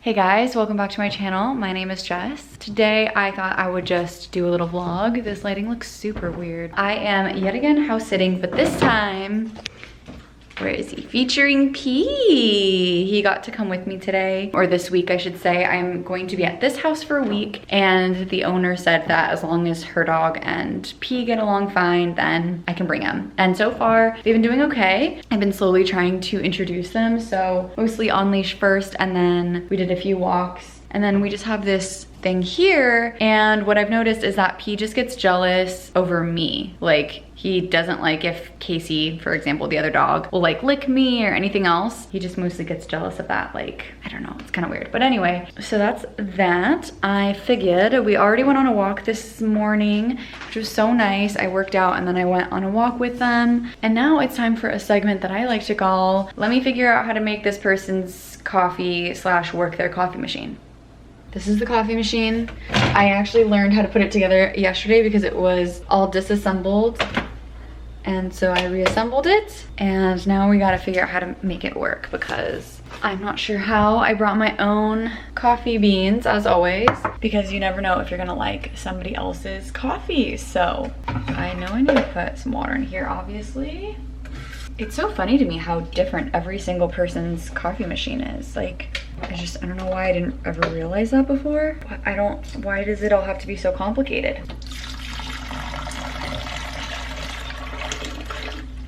Hey guys, welcome back to my channel. My name is Jess. Today I thought I would just do a little vlog. This lighting looks super weird. I am yet again house sitting, but this time, where is he? Featuring P. He got to come with me today, or this week I should say. I'm going to be at this house for a week, and the owner said that as long as her dog and P get along fine, then I can bring him. And so far, they've been doing okay. I've been slowly trying to introduce them, so mostly on leash first, and then we did a few walks, and then we just have this thing here, and what I've noticed is that P just gets jealous over me. Like, he doesn't like if Casey, for example, the other dog, will like lick me or anything else. He just mostly gets jealous of that. Like, I don't know, it's kind of weird. But anyway, so that's that. I figured we already went on a walk this morning, which was so nice. I worked out and then I went on a walk with them. And now it's time for a segment that I like to call, let me figure out how to make this person's coffee / work their coffee machine. This is the coffee machine. I actually learned how to put it together yesterday because it was all disassembled. And so I reassembled it, and now we gotta figure out how to make it work because I'm not sure how. I brought my own coffee beans, as always, because you never know if you're gonna like somebody else's coffee. So I know I need to put some water in here, obviously. It's so funny to me how different every single person's coffee machine is. Like, I don't know why I didn't ever realize that before. Why does it all have to be so complicated?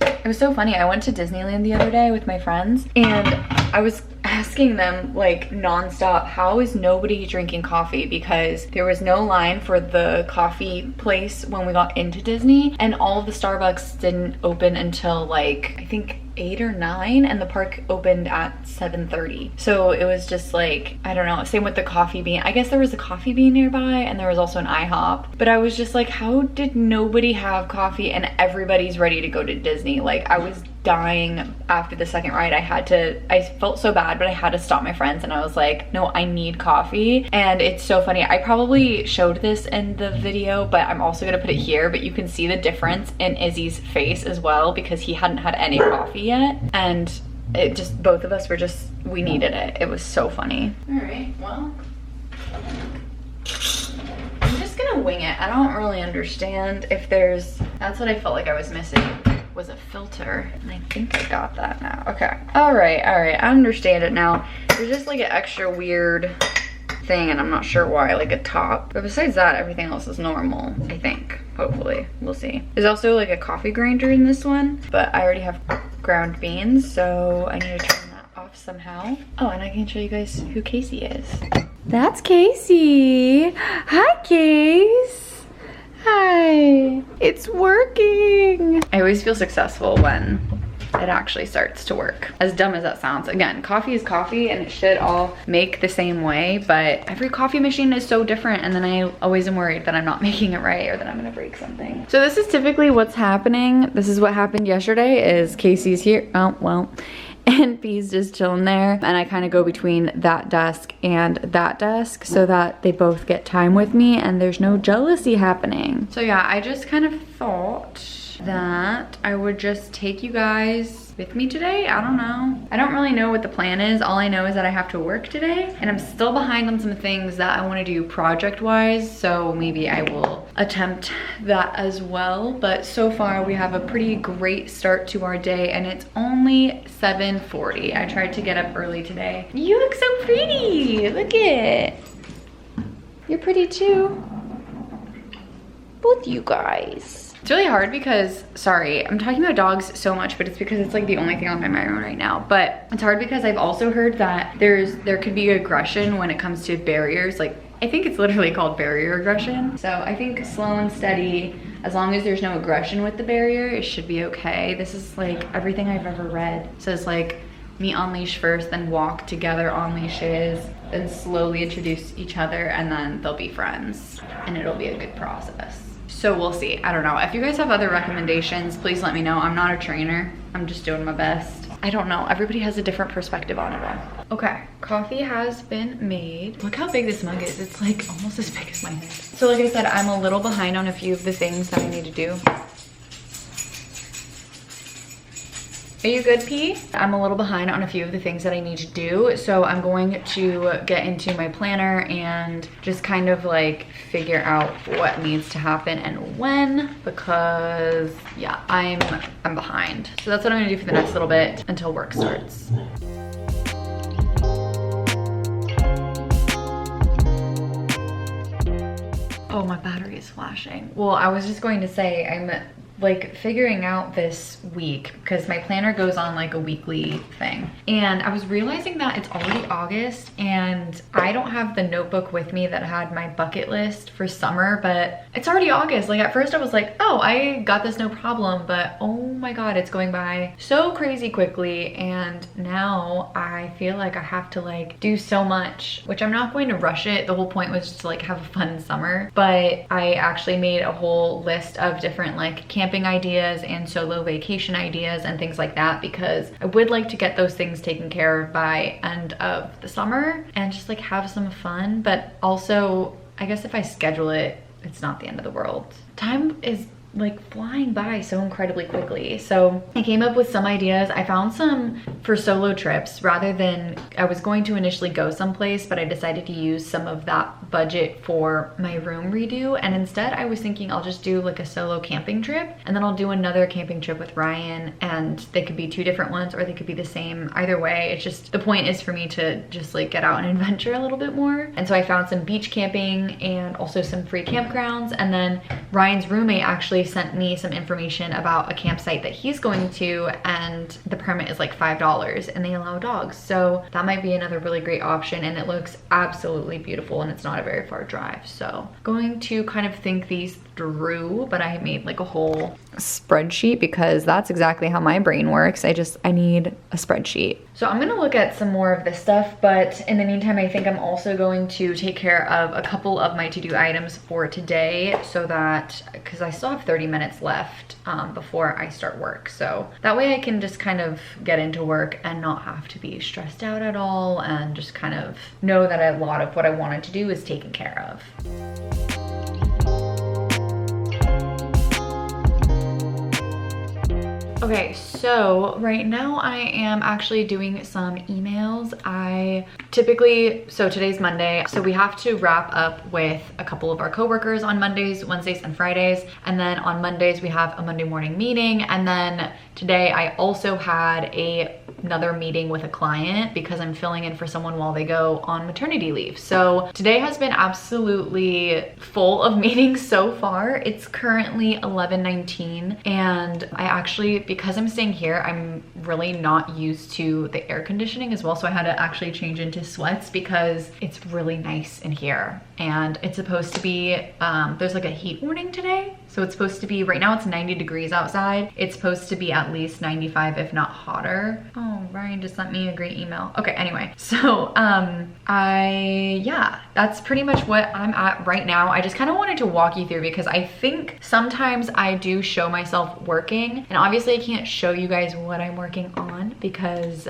It was so funny. I went to Disneyland the other day with my friends, and I was asking them like nonstop, how is nobody drinking coffee? Because there was no line for the coffee place when we got into Disney, and all of the Starbucks didn't open until like, I think 8 or 9, and the park opened at 7:30. So it was just like, I don't know, same with the coffee bean. I guess there was a coffee bean nearby, and there was also an IHOP, but I was just like, how did nobody have coffee and everybody's ready to go to Disney? Like, I was dying after the second ride. I felt so bad, but I had to stop my friends, and I was like, no, I need coffee. And it's so funny, I probably showed this in the video, but I'm also gonna put it here, but you can see the difference in Izzy's face as well, because he hadn't had any coffee yet, and it just, both of us were just, we needed it. It was so funny. All right, well, I'm just gonna wing it. I don't really understand if there's, that's what I felt like I was missing, was a filter, and I think I got that now. Okay, all right, I understand it now. There's just like an extra weird thing, and I'm not sure why, like a top, but besides that, everything else is normal, I think. Hopefully, we'll see. There's also like a coffee grinder in this one, but I already have ground beans, so I need to turn that off somehow. Oh, and I can show you guys who Casey is. That's Casey. Hi, Case. Hi, it's working. I always feel successful when it actually starts to work. As dumb as that sounds. Again, coffee is coffee, and it should all make the same way, but every coffee machine is so different, and then I always am worried that I'm not making it right or that I'm gonna break something. So this is typically what's happening. This is what happened yesterday, is Casey's here. Oh, well. And P's just chilling there, and I kind of go between that desk and that desk so that they both get time with me and there's no jealousy happening. So yeah, I just kind of thought that I would just take you guys with me today. I don't know. I don't really know what the plan is. All I know is that I have to work today, and I'm still behind on some things that I want to do project-wise, so maybe I will attempt that as well. But so far, we have a pretty great start to our day, and it's only 7:40. I tried to get up early today. You look so pretty. Look it. You're pretty too. Both you guys. It's really hard because, sorry, I'm talking about dogs so much, but it's because it's like the only thing on my mind right now. But it's hard because I've also heard that there could be aggression when it comes to barriers. Like, I think it's literally called barrier aggression. So I think slow and steady, as long as there's no aggression with the barrier, it should be okay. This is like everything I've ever read. It says like, meet on leash first, then walk together on leashes, then slowly introduce each other, and then they'll be friends, and it'll be a good process. So we'll see. I don't know. If you guys have other recommendations, please let me know. I'm not a trainer. I'm just doing my best. I don't know. Everybody has a different perspective on it all. Okay, coffee has been made. Look how big this mug is. It's like almost as big as my head. So like I said, I'm a little behind on a few of the things that I need to do. Are you good, P? I'm a little behind on a few of the things that I need to do, so I'm going to get into my planner and just kind of like figure out what needs to happen and when, because yeah, I'm behind. So that's what I'm gonna do for the next little bit until work starts. Oh, my battery is flashing. Well, I was just going to say I'm like figuring out this week because my planner goes on like a weekly thing, and I was realizing that it's already August and I don't have the notebook with me that had my bucket list for summer, but it's already August. Like at first I was like, oh, I got this no problem, but oh my god, it's going by so crazy quickly, and now I feel like I have to like do so much, which I'm not going to rush it. The whole point was just to like have a fun summer, but I actually made a whole list of different like camping ideas and solo vacation ideas and things like that, because I would like to get those things taken care of by end of the summer and just like have some fun. But also, I guess if I schedule it, it's not the end of the world. Time is like flying by so incredibly quickly. So I came up with some ideas. I found some for solo trips rather than, I was going to initially go someplace, but I decided to use some of that budget for my room redo. And instead I was thinking I'll just do like a solo camping trip, and then I'll do another camping trip with Ryan, and they could be two different ones or they could be the same. Either way, it's just, the point is for me to just like get out and adventure a little bit more. And so I found some beach camping and also some free campgrounds. And then Ryan's roommate actually sent me some information about a campsite that he's going to, and the permit is like $5 and they allow dogs. So that might be another really great option, and it looks absolutely beautiful and it's not a very far drive. So going to kind of think these through, but I made like a whole spreadsheet because that's exactly how my brain works. I need a spreadsheet. So I'm gonna look at some more of this stuff, but in the meantime, I think I'm also going to take care of a couple of my to-do items for today, so that, because I still have 30 minutes left before I start work. So that way I can just kind of get into work and not have to be stressed out at all, and just kind of know that a lot of what I wanted to do is taken care of. Okay, so right now I am actually doing some emails. I typically, so today's Monday, so we have to wrap up with a couple of our coworkers on Mondays, Wednesdays, and Fridays. And then on Mondays we have a Monday morning meeting. And then today I also had another meeting with a client because I'm filling in for someone while they go on maternity leave. So today has been absolutely full of meetings so far. It's currently 11:19, and I actually, because I'm staying here, I'm really not used to the air conditioning as well. So I had to actually change into sweats because it's really nice in here. And it's supposed to be, there's like a heat warning today. So it's supposed to be, right now it's 90 degrees outside. It's supposed to be at least 95, if not hotter. Oh, Ryan just sent me a great email. Okay, anyway, so yeah, that's pretty much what I'm at right now. I just kind of wanted to walk you through because I think sometimes I do show myself working, and obviously I can't show you guys what I'm working on because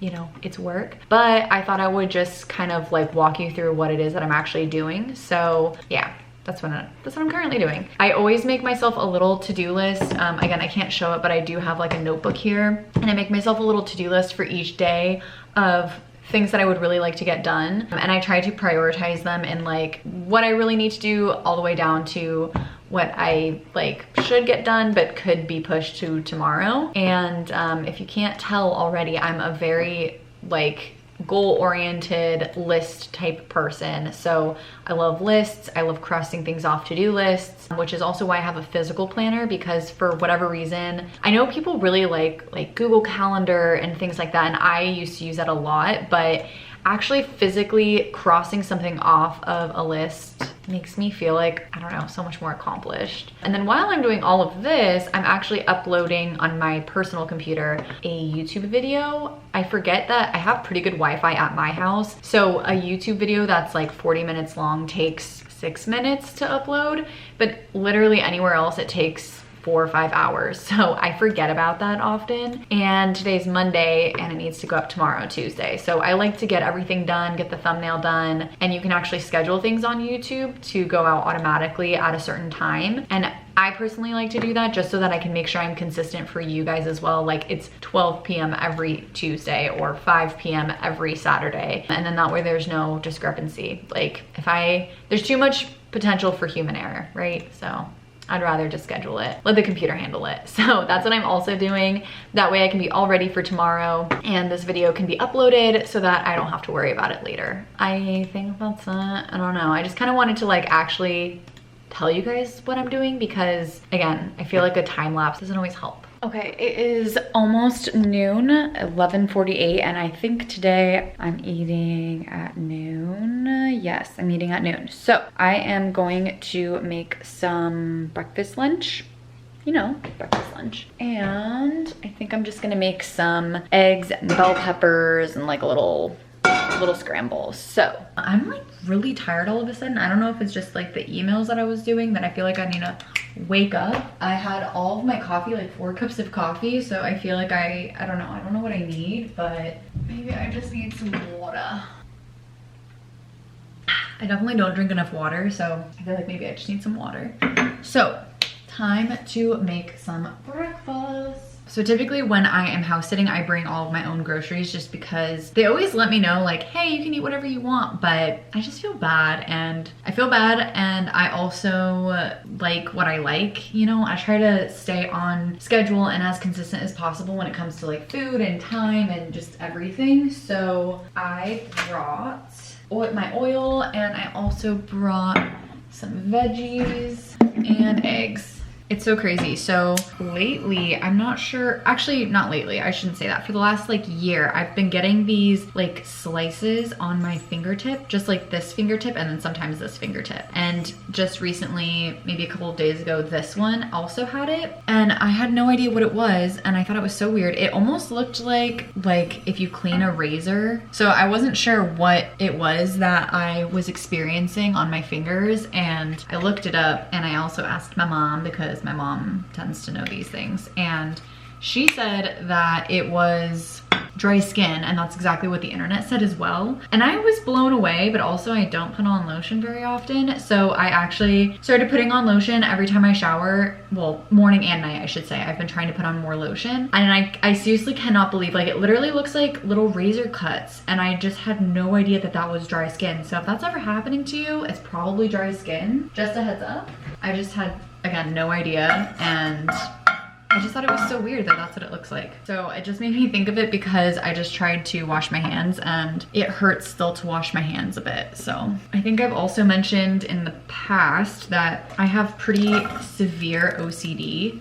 you know, it's work, but I thought I would just kind of like walk you through what it is that I'm actually doing. So yeah, that's what I'm currently doing. I always make myself a little to-do list. Again, I can't show it, but I do have like a notebook here, and I make myself a little to-do list for each day of things that I would really like to get done. And I try to prioritize them in like what I really need to do all the way down to what I like should get done but could be pushed to tomorrow. And if you can't tell already, I'm a very like goal-oriented list type person. So I love lists. I love crossing things off to-do lists, which is also why I have a physical planner, because for whatever reason, I know people really like Google Calendar and things like that, and I used to use that a lot, but actually physically crossing something off of a list makes me feel like, I don't know, so much more accomplished. And then while I'm doing all of this, I'm actually uploading on my personal computer a YouTube video. I forget that I have pretty good Wi-Fi at my house. So a YouTube video that's like 40 minutes long takes 6 minutes to upload, but literally anywhere else it takes 4 or 5 hours. So I forget about that often. And today's Monday and it needs to go up tomorrow, Tuesday. So I like to get everything done, get the thumbnail done, and you can actually schedule things on YouTube to go out automatically at a certain time. And I personally like to do that just so that I can make sure I'm consistent for you guys as well. Like it's 12 p.m. every Tuesday or 5 p.m. every Saturday. And then that way there's no discrepancy. Like there's too much potential for human error, right? So I'd rather just schedule it, let the computer handle it. So that's what I'm also doing. That way I can be all ready for tomorrow and this video can be uploaded so that I don't have to worry about it later. I think that's it. I don't know. I just kind of wanted to like actually tell you guys what I'm doing because again, I feel like a time lapse doesn't always help. Okay, it is almost noon, 11:48, and I think today I'm eating at noon. Yes, I'm eating at noon. So I am going to make some breakfast lunch. You know, breakfast lunch. And I think I'm just gonna make some eggs and bell peppers and like a little scramble. So I'm like really tired all of a sudden. I don't know if it's just like the emails that I was doing that I feel like I need to wake up. I had all of my coffee, like 4 cups of coffee. So I feel like I don't know what I need, but maybe I just need some water. I definitely don't drink enough water. So I feel like maybe I just need some water. So time to make some breakfast. So typically when I am house sitting, I bring all of my own groceries just because they always let me know like, hey, you can eat whatever you want, but I just feel bad and I also like what I like, you know. I try to stay on schedule and as consistent as possible when it comes to like food and time and just everything. So I brought my oil and I also brought some veggies and eggs. It's so crazy. So lately, I'm not sure, actually not lately, I shouldn't say that. For the last like year, I've been getting these like slices on my fingertip, just like this fingertip and then sometimes this fingertip. And just recently, maybe a couple of days ago, this one also had it. And I had no idea what it was and I thought it was so weird. It almost looked like if you clean a razor. So I wasn't sure what it was that I was experiencing on my fingers and I looked it up and I also asked my mom because my mom tends to know these things and she said that it was dry skin and that's exactly what the internet said as well. And I was blown away, but also I don't put on lotion very often. So I actually started putting on lotion every time I shower. Well, morning and night, I should say. I've been trying to put on more lotion and I seriously cannot believe, like it literally looks like little razor cuts and I just had no idea that that was dry skin. So if that's ever happening to you, it's probably dry skin. Just a heads up. I just had, again, no idea and I just thought it was so weird that that's what it looks like. So it just made me think of it because I just tried to wash my hands and it hurts still to wash my hands a bit. So I think I've also mentioned in the past that I have pretty severe OCD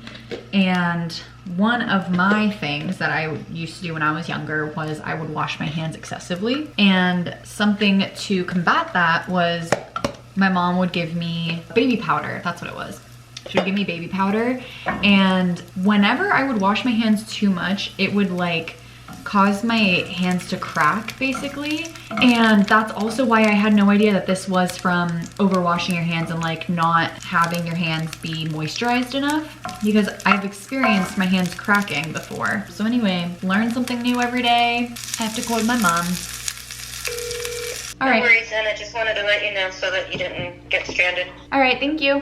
and one of my things that I used to do when I was younger was I would wash my hands excessively. And something to combat that was my mom would give me baby powder. That's what it was. She would give me baby powder. And whenever I would wash my hands too much, it would like cause my hands to crack basically. And that's also why I had no idea that this was from overwashing your hands and like not having your hands be moisturized enough, because I've experienced my hands cracking before. So anyway, learn something new every day. I have to call my mom. All right. No worries, and I just wanted to let you know so that you didn't get stranded. All right, thank you.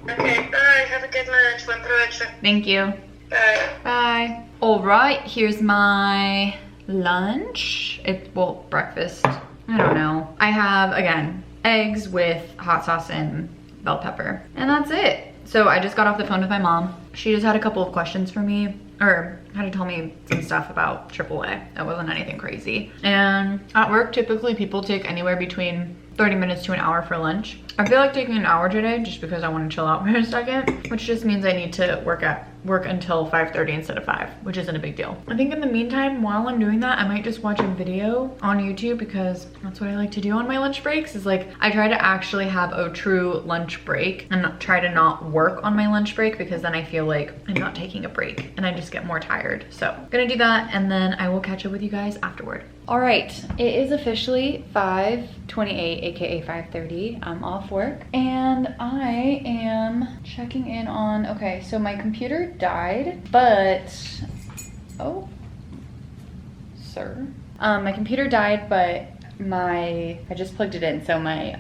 Okay, bye. Have a good lunch. Buen provecho. Thank you. Bye. Bye. All right, here's my lunch. Well, breakfast. I don't know. I have, again, eggs with hot sauce and bell pepper. And that's it. So I just got off the phone with my mom. She just had a couple of questions for me, or had to tell me some stuff about AAA. It wasn't anything crazy. And at work, typically people take anywhere between 30 minutes to an hour for lunch. I feel like taking an hour today just because I want to chill out for a second, which just means I need to work until 5:30 instead of 5, which isn't a big deal. I think in the meantime, while I'm doing that, I might just watch a video on YouTube because that's what I like to do on my lunch breaks, is like I try to actually have a true lunch break and try to not work on my lunch break, because then I feel like I'm not taking a break and I just get more tired. So I'm gonna do that and then I will catch up with you guys afterward. All right, it is officially 5:28, aka 5:30. I'm off work and I am checking in on, okay, so my computer died, but, oh, sir. My computer died, but I just plugged it in, so my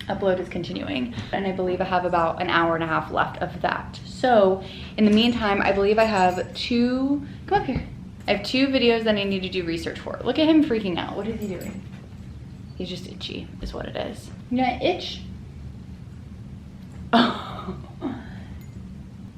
upload is continuing. And I believe I have about an hour and a half left of that. So in the meantime, I believe I have come up here. I have 2 videos that I need to do research for. Look at him freaking out. What is he doing? He's just itchy, is what it is. You know, itch? Oh.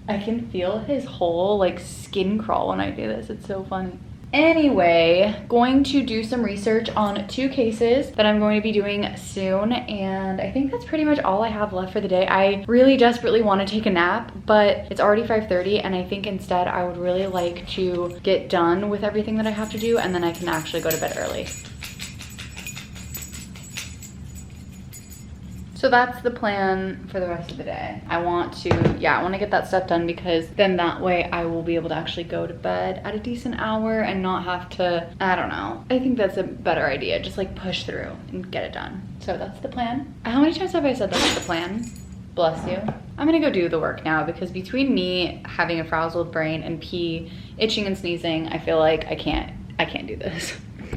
I can feel his whole like skin crawl when I do this. It's so funny. Anyway, going to do some research on 2 cases that I'm going to be doing soon, and I think that's pretty much all I have left for the day. I really desperately want to take a nap, but it's already 5:30, and I think instead I would really like to get done with everything that I have to do, and then I can actually go to bed early. So that's the plan for the rest of the day. I want to get that stuff done, because then that way I will be able to actually go to bed at a decent hour and not have to, I don't know. I think that's a better idea. Just like push through and get it done. So that's the plan. How many times have I said that's the plan? Bless you. I'm gonna go do the work now, because between me having a frazzled brain and P itching and sneezing, I feel like I can't do this.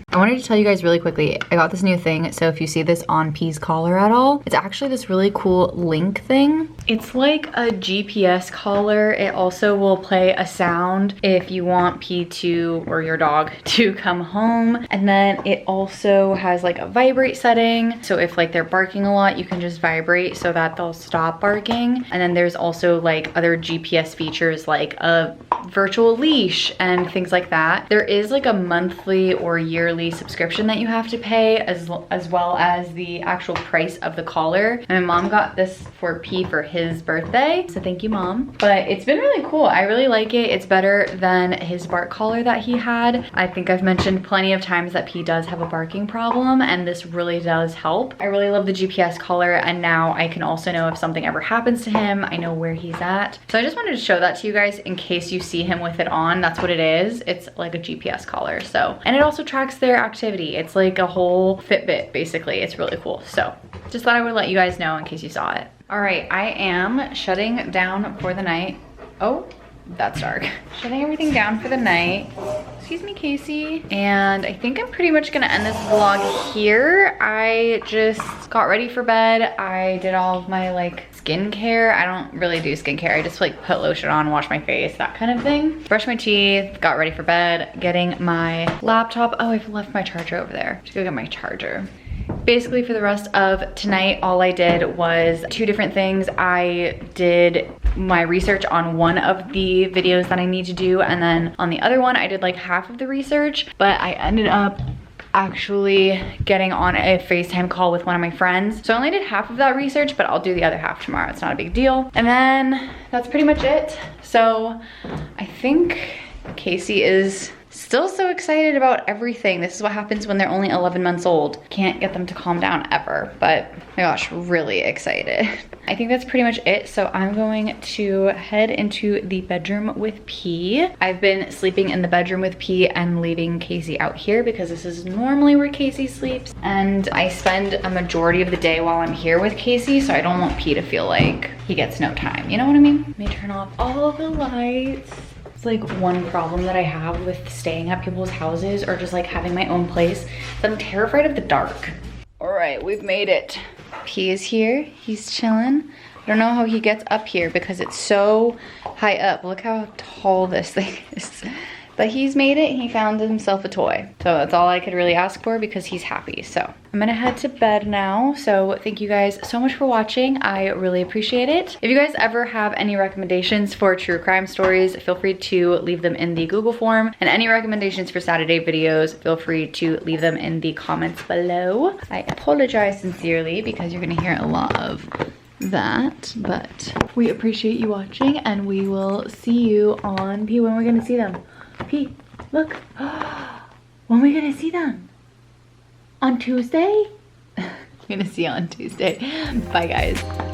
I wanted to tell you guys really quickly, I got this new thing, so if you see this on P's collar at all, it's actually this really cool link thing. It's like a GPS collar. It also will play a sound if you want P to, or your dog, to come home. And then it also has like a vibrate setting. So if like they're barking a lot, you can just vibrate so that they'll stop barking. And then there's also like other GPS features like a virtual leash and things like that. There is like a monthly or yearly subscription that you have to pay, as well as the actual price of the collar. And my mom got this for P for his birthday, so thank you, Mom. But it's been really cool. I really like it. It's better than his bark collar that he had. I think I've mentioned plenty of times that P does have a barking problem, and this really does help. I really love the GPS collar, and now I can also know if something ever happens to him, I know where he's at. So I just wanted to show that to you guys in case you see him with it on. That's what it is. It's like a GPS collar. So, and it also tracks their activity. It's like a whole Fitbit, basically. It's really cool. So just thought I would let you guys know in case you saw it. All right, I am shutting down for the night. Oh, that's dark. Shutting everything down for the night. Excuse me, Casey. And I think I'm pretty much gonna end this vlog here. I just got ready for bed. I did all of my like skincare. I don't really do skincare. I just like put lotion on, wash my face, that kind of thing. Brushed my teeth, got ready for bed, getting my laptop. Oh, I've left my charger over there. To go get my charger. Basically for the rest of tonight, all I did was 2 different things. I did my research on one of the videos that I need to do, and then on the other one, I did like half of the research, but I ended up actually getting on a FaceTime call with one of my friends. So I only did half of that research, but I'll do the other half tomorrow. It's not a big deal. And then that's pretty much it. So I think Casey is still so excited about everything. This is what happens when they're only 11 months old. Can't get them to calm down ever, but my gosh, really excited. I think that's pretty much it. So I'm going to head into the bedroom with P. I've been sleeping in the bedroom with P and leaving Casey out here because this is normally where Casey sleeps. And I spend a majority of the day while I'm here with Casey, so I don't want P to feel like he gets no time. You know what I mean? Let me turn off all the lights. It's like one problem that I have with staying at people's houses or just like having my own place, that I'm terrified of the dark. All right, we've made it. P is here, he's chilling. I don't know how he gets up here because it's so high up. Look how tall this thing is. But he's made it, he found himself a toy. So that's all I could really ask for because he's happy. So I'm gonna head to bed now. So thank you guys so much for watching. I really appreciate it. If you guys ever have any recommendations for true crime stories, feel free to leave them in the Google form. And any recommendations for Saturday videos, feel free to leave them in the comments below. I apologize sincerely because you're gonna hear a lot of that, but we appreciate you watching, and we will see you on P. When we're gonna see them. P, look. When are we gonna see them? On Tuesday? We're gonna see you on Tuesday. Bye, guys.